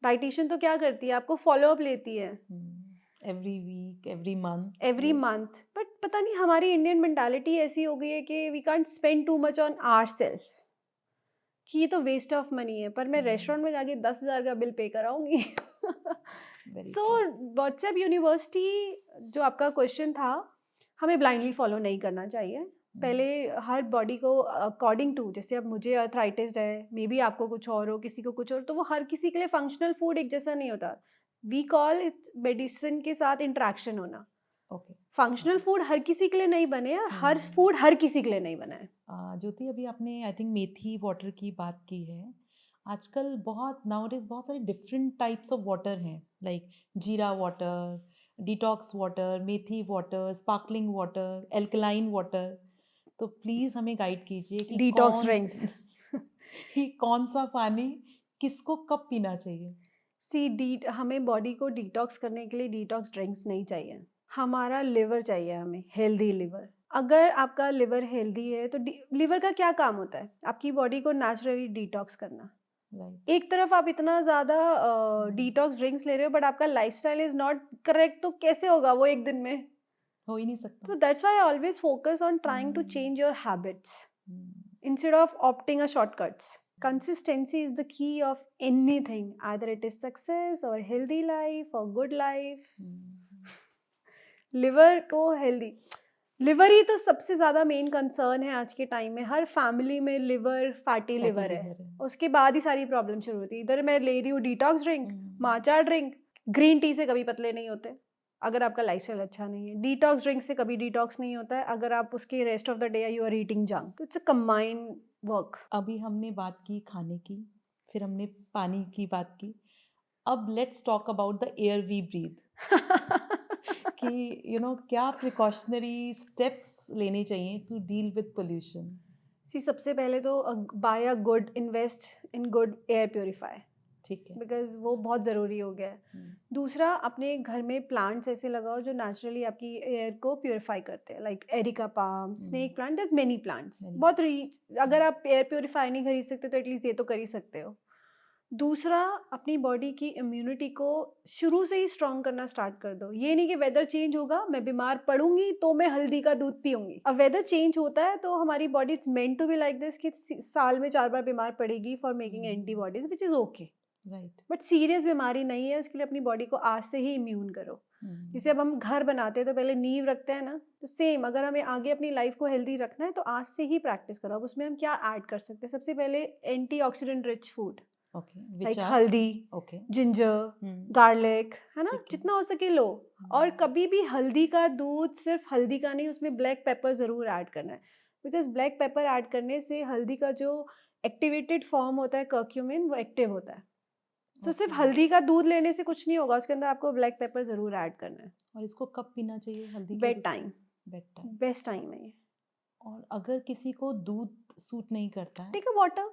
डाइटिशियन तो क्या करती है? आपको फॉलो अप लेती है every week, every month. Every month. But पता नहीं हमारी इंडियन मेंटालिटी ऐसी हो गई है कि we can't spend too much on our self, कि ये तो वेस्ट ऑफ मनी है, पर मैं रेस्टोरेंट में जाके 10,000 का बिल पे कराऊंगी। Very so true. WhatsApp university, जो आपका क्वेश्चन था, हमें ब्लाइंडली फॉलो नहीं करना चाहिए। पहले हर बॉडी को अकॉर्डिंग टू, जैसे अब मुझे अर्थराइटिस है, मे बी आपको कुछ और हो, किसी को कुछ और, तो वो हर किसी के लिए फंक्शनल फूड एक जैसा नहीं होता। वी कॉल इट मेडिसिन के साथ इंट्रैक्शन होना। ओके। फंक्शनल फूड हर किसी के लिए नहीं बने, और हर फूड हर किसी के लिए नहीं बना है। ज्योति, अभी आपने आई थिंक मेथी वाटर की बात की है। आजकल बहुत नाउडेज बहुत सारे डिफरेंट टाइप्स ऑफ वाटर हैं, like jeera water, detox water, methi water, sparkling water, alkaline water. तो प्लीज़ हमें गाइड कीजिए कि डिटॉक्स ड्रिंक्स। कि कौन सा पानी किसको कब पीना चाहिए। सी डी हमें बॉडी को डिटॉक्स करने के लिए डिटॉक्स ड्रिंक्स नहीं चाहिए, हमारा लिवर चाहिए, हमें हेल्दी लिवर। अगर आपका लिवर हेल्दी है, तो लिवर का क्या काम होता है? आपकी बॉडी को नेचुरली डिटॉक्स करना। राइट। एक तरफ आप इतना ज़्यादा डिटॉक्स ड्रिंक्स ले रहे हो, बट आपका लाइफस्टाइल इज नॉट करेक्ट, तो कैसे होगा वो एक दिन में? हो ही नहीं सकता। तो that's why I always focus on trying to change your habits instead of opting a shortcuts. Consistency is the key of anything, either it is success or healthy life or good life. Liver को हेल्दी, लिवर ही तो सबसे ज़्यादा मेन कंसर्न है आज के टाइम में। हर फैमिली में लिवर, फैटी लिवर है, उसके बाद ही सारी प्रॉब्लम शुरू होती है। इधर मैं ले रही हूँ डिटॉक्स ड्रिंक, माचा ड्रिंक, ग्रीन टी से कभी पतले नहीं होते अगर आपका लाइफस्टाइल अच्छा नहीं है। डिटॉक्स ड्रिंक से कभी डिटॉक्स नहीं होता है अगर आप उसके rest of the day you are eating junk. तो इट्स अ कंबाइंड वर्क। अभी हमने बात की खाने की, फिर हमने पानी की बात की। अब let's talk about the air we breathe कि क्या प्रिकॉशनरी स्टेप्स लेने चाहिए to deal with pollution. See सबसे पहले तो buy a good, invest in good air purifier, ठीक है। बिकॉज वो बहुत ज़रूरी हो गया है। दूसरा, अपने घर में प्लांट्स ऐसे लगाओ जो नेचुरली आपकी एयर को प्योरीफाई करते हैं, like areca palm, snake plant, there many plants. बहुत अगर आप एयर प्योरीफायर नहीं खरीद सकते तो एटलीस्ट ये तो कर ही सकते हो। दूसरा, अपनी बॉडी की इम्यूनिटी को शुरू से ही स्ट्रॉन्ग करना स्टार्ट कर दो। ये नहीं कि वेदर चेंज होगा, मैं बीमार पड़ूंगी तो मैं हल्दी का दूध पीऊंगी। अब वेदर चेंज होता है तो हमारी body it's meant to be like this कि साल में 4 बार बीमार पड़ेगी for making antibodies, which is okay. Right. But serious बीमारी नहीं है, इसके लिए अपनी बॉडी को आज से ही इम्यून करो। जैसे अब हम घर बनाते हैं तो पहले नींव रखते हैं ना, तो सेम अगर हमें आगे अपनी लाइफ को हेल्दी रखना है तो आज से ही प्रैक्टिस करो। अब उसमें हम क्या ऐड कर सकते हैं? सबसे पहले antioxidant rich food, okay, like which are? Haldi, okay. Ginger, garlic, है ना, ठीक है। जितना हो सके लो। और कभी भी हल्दी का दूध सिर्फ हल्दी का नहीं, उसमें ब्लैक पेपर ज़रूर ऐड करना है, बिकॉज ब्लैक पेपर ऐड करने से हल्दी का जो एक्टिवेटेड फॉर्म होता है कर्क्यूमिन, वो एक्टिव होता है। सो सिर्फ ओके। हल्दी का दूध लेने से कुछ नहीं होगा, उसके अंदर आपको ब्लैक पेपर ज़रूर ऐड करना है। और इसको कब पीना चाहिए हल्दी के बेड दूध? Time, bed time. Best time है ये। और अगर किसी को दूध सूट नहीं करता है? Take a water,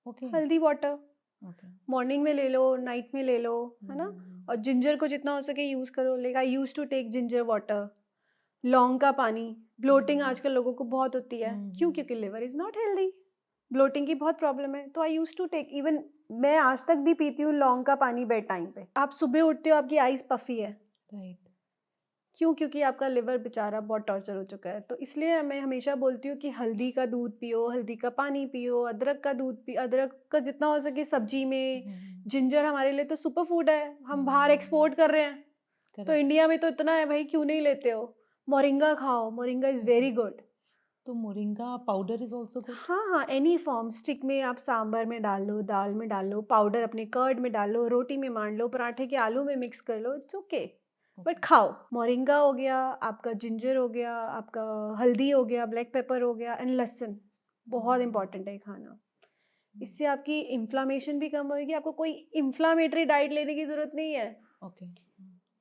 okay. Haldi water, okay. Morning में ले लो, नाइट में ले लो, है ना। और जिंजर को जितना हो सके यूज़ करो। Like I use to take ginger water, लौंग का पानी। ब्लोटिंग आजकल लोगों को बहुत होती है, क्यों? क्योंकि liver is not healthy, bloating की बहुत प्रॉब्लम है। तो I use to take, even मैं आज तक भी पीती हूँ लौंग का पानी बेड टाइम पे। आप सुबह उठते हो, आपकी आईज पफी है, राइट। क्यों? क्योंकि आपका लिवर बेचारा बहुत टॉर्चर हो चुका है। तो इसलिए मैं हमेशा बोलती हूँ कि हल्दी का दूध पियो, हल्दी का पानी पियो, अदरक का दूध पियो, अदरक का जितना हो सके सब्जी में। जिंजर हमारे लिए तो सुपर फूड है, हम बाहर एक्सपोर्ट कर रहे हैं, तो करेक्ट। इंडिया में तो इतना है भाई, क्यों नहीं लेते हो? मोरिंगा खाओ, मोरिंगा इज वेरी गुड। तो moringa powder is also good? हाँ हाँ, एनी फॉर्म, स्टिक में आप सांबर में डाल लो, दाल में डाल लो, पाउडर अपने कर्ड में डाल लो, रोटी में मान लो, पराठे के आलू में मिक्स कर लो, इट्स ओके। बट खाओ। मोरिंगा हो गया आपका, जिंजर हो गया आपका, हल्दी हो गया, ब्लैक पेपर हो गया, एंड लहसुन बहुत इंपॉर्टेंट है खाना। इससे आपकी इन्फ्लामेशन भी कम होगी। आपको कोई इन्फ्लामेटरी डाइट लेने की जरूरत नहीं है ओके।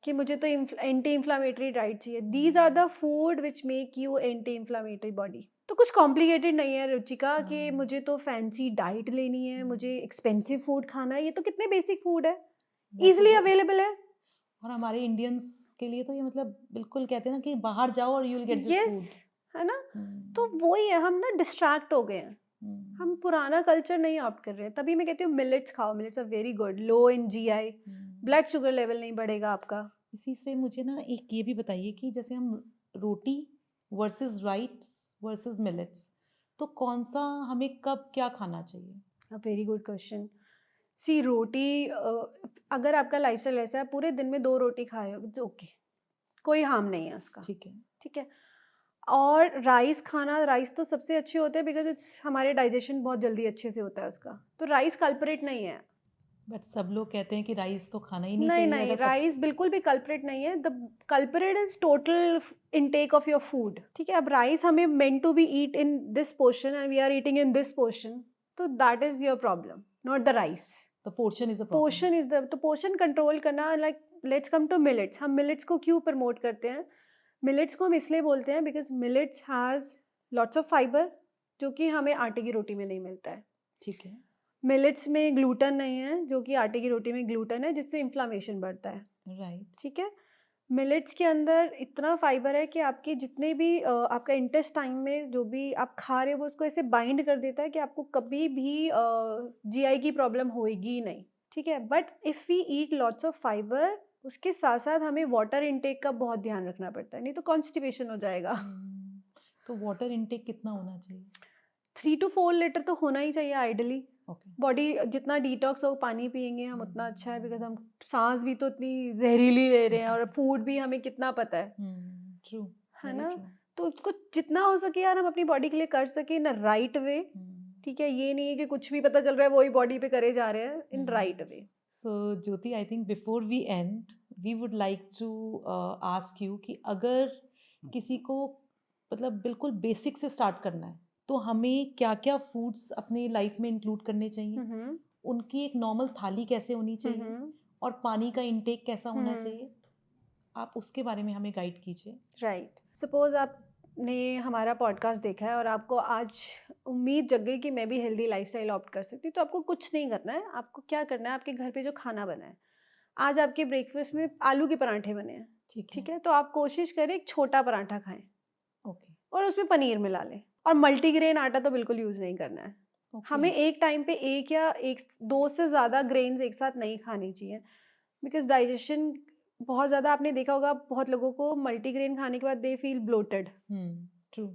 कि मुझे तो एंटी इन्फ्लामेटरी डाइट चाहिए। These are the food which make you anti inflammatory body. तो कुछ कॉम्प्लिकेटेड नहीं है रुचिका कि मुझे तो फैंसी डाइट लेनी है, मुझे एक्सपेंसिव फूड खाना है। ये तो कितने बेसिक फूड है, इजिली अवेलेबल है। और हमारे इंडियंस के लिए तो ये मतलब बिल्कुल कहते हैं ना कि बाहर जाओ और you will get this yes, है ना। तो वही है, हम ना डिस्ट्रैक्ट हो गए हैं, हम पुराना कल्चर नहीं ऑप्ट कर रहे हैं। तभी मैं कहती हूँ मिलेट्स खाओ, millets are very good, low in GI, blood sugar level नहीं बढ़ेगा आपका। इसी से मुझे ना एक ये भी बताइए कि जैसे हम roti versus rice versus millets, तो कौन सा हमें कब क्या खाना चाहिए? Very good question. सी रोटी, अगर आपका लाइफस्टाइल ऐसा है पूरे दिन में 2 रोटी खाए, इट्स ओके, कोई हार्म नहीं है उसका, ठीक है। ठीक है। और राइस खाना, राइस तो सबसे अच्छे होते हैं बिकॉज इट्स हमारे डाइजेशन बहुत जल्दी अच्छे से होता है उसका, तो राइस कल्परेट नहीं है। बट सब लोग कहते हैं कि राइस तो खाना ही नहीं नहीं चाहिए नहीं, अगर राइस बिल्कुल भी कल्परेट नहीं है। The culprit is total intake of your food, ठीक है। अब राइस हमें meant to be eat in this portion and we are eating in this portion, तो that is your problem, not the rice. The portion is a problem. Portion is the, तो पोर्शन कंट्रोल करना। Like let's come to millets. हम मिलेट्स को क्यों प्रमोट करते हैं? मिलेट्स को हम इसलिए बोलते हैं because millets has lots of fibre, जो कि हमें आटे की रोटी में नहीं मिलता है। ठीक है। मिलेट्स में ग्लूटन नहीं है, जो कि आटे की रोटी में ग्लूटन है, जिससे इन्फ्लामेशन बढ़ता है। राइट। ठीक है। मिलेट्स के अंदर इतना फाइबर है कि आपके जितने भी आपका इंटेस्टाइन में जो भी आप खा रहे हो वो उसको ऐसे बाइंड कर देता है कि आपको कभी भी जीआई की प्रॉब्लम होएगी ही नहीं, ठीक है। But if we eat lots of fibre, उसके साथ साथ हमें वाटर इनटेक का बहुत ध्यान रखना पड़ता है, नहीं तो कॉन्स्टिपेशन हो जाएगा। तो वाटर इनटेक कितना होना चाहिए? 3 to 4 लीटर तो होना ही चाहिए आइडली। ओके। बॉडी जितना डिटॉक्स हो पानी पियेंगे हम उतना अच्छा है, बिकॉज हम सांस भी तो इतनी जहरीली ले रहे हैं और फूड भी हमें कितना पता है ट्रू, है वेरी ना। ट्रू। तो कुछ जितना हो सके यार हम अपनी बॉडी के लिए कर सके इन राइट वे, ठीक है। ये नहीं है कि कुछ भी पता चल रहा है वही बॉडी पे करे जा रहे हैं, in right way. So Jyoti, I think before we end, we would like to ask you कि अगर किसी को मतलब बिल्कुल बेसिक से स्टार्ट करना है तो हमें क्या क्या फूड्स अपनी लाइफ में इंक्लूड करने चाहिए, उनकी एक नॉर्मल थाली कैसे होनी चाहिए और पानी का इंटेक कैसा होना चाहिए, आप उसके बारे में हमें गाइड कीजिए। राइट। सपोज आपने हमारा पॉडकास्ट देखा है और आपको आज उम्मीद जग गई कि मैं भी हेल्दी लाइफस्टाइल ऑप्ट कर सकती हूँ, तो आपको कुछ नहीं करना है। आपको क्या करना है, आपके घर पे जो खाना बना है, आज आपके ब्रेकफास्ट में आलू के पराठे बने हैं, ठीक है। तो आप कोशिश करें एक छोटा पराठा खाएं, ओके। और उसमें पनीर मिला लें, और मल्टीग्रेन आटा तो बिल्कुल यूज़ नहीं करना है। हमें एक टाइम पे एक या एक 2 से ज़्यादा ग्रेन्स एक साथ नहीं खाने चाहिए, बिकॉज़ डाइजेशन बहुत ज़्यादा, आपने देखा होगा बहुत लोगों को मल्टीग्रेन खाने के बाद दे फील ब्लोटेड। ट्रू।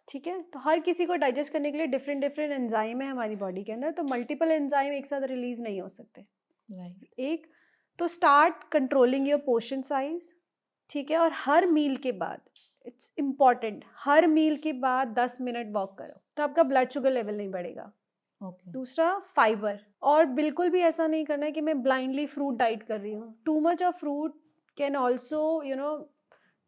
ठीक है? तो हर किसी को डाइजेस्ट करने के लिए डिफरेंट डिफरेंट एंजाइम है हमारी बॉडी के अंदर, तो मल्टीपल एंजाइम एक साथ रिलीज़ नहीं हो सकते। राइट। एक तो start controlling your portion size, ठीक है? और हर मील के बाद, इट्स इम्पोर्टेंट, हर मील के बाद 10 मिनट वॉक करो, तो आपका ब्लड शुगर लेवल नहीं बढ़ेगा। ओके। दूसरा फाइबर, और बिल्कुल भी ऐसा नहीं करना है कि मैं ब्लाइंडली फ्रूट डाइट कर रही हूँ। To much of fruit can also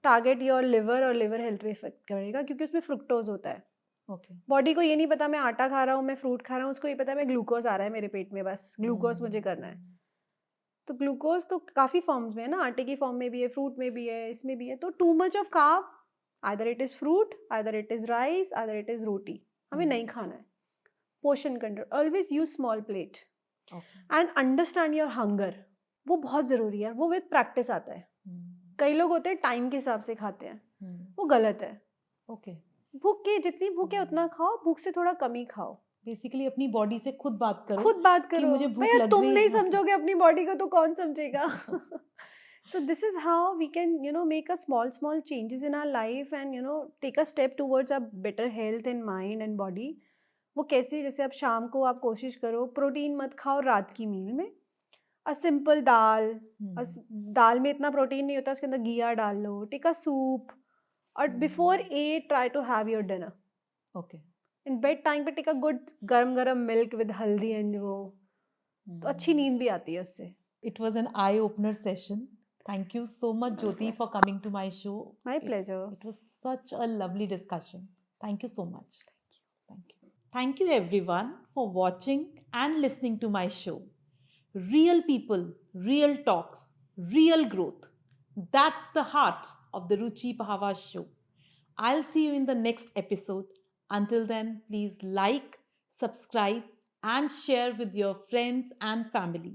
target your liver, और लिवर हेल्थ पे इफेक्ट करेगा, क्योंकि उसमें फ्रुक्टोज होता है। ओके। बॉडी को ये नहीं पता मैं आटा खा रहा हूँ, मैं फ्रूट खा रहा हूँ, उसको ये पता है मैं ग्लूकोज आ रहा है मेरे पेट में, बस ग्लूकोज मुझे करना है। तो ग्लूकोज तो काफ़ी फॉर्म्स में है ना, आटे की फॉर्म में भी है, फ्रूट में भी है, इसमें भी है। तो too much of carb, either it is fruit, either it is rice, either it is roti, हमें नहीं खाना है। Portion control, always use small plate and understand your hunger, वो बहुत ज़रूरी है, वो विद प्रैक्टिस आता है। कई लोग होते हैं टाइम के हिसाब से खाते हैं, वो गलत है। ओके। भूख के, जितनी भूख है उतना खाओ, भूख से थोड़ा कम ही खाओ। बेसिकली अपनी बॉडी से खुद बात करो खुद बात कि करो, मुझे भूख भैया लग तुम रही नहीं है। समझोगे अपनी बॉडी को तो कौन समझेगा? So this is how we can make a small changes in our life and take a step towards a better health in mind and body. वो कैसे, जैसे अब शाम को आप कोशिश करो प्रोटीन मत खाओ रात की मील में, अ सिंपल दाल, दाल में इतना प्रोटीन नहीं होता, उसके अंदर घिया डाल लो, टेक अ सूप, और before 8 try to have your dinner. Okay. In bed time पे take a good garam garam milk with हल्दी एंड वो, तो अच्छी नींद भी आती है उससे। It was an eye-opener session. Thank you so much, Jyoti, for coming to my show. My pleasure. It was such a lovely discussion. Thank you so much. Thank you. Thank you, everyone, for watching and listening to my show. Real people, real talks, real growth. That's the heart of the Ruchi Bahava show. I'll see you in the next episode. Until then, please like, subscribe, and share with your friends and family.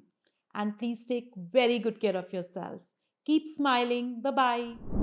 And please take very good care of yourself. Keep smiling. Bye bye.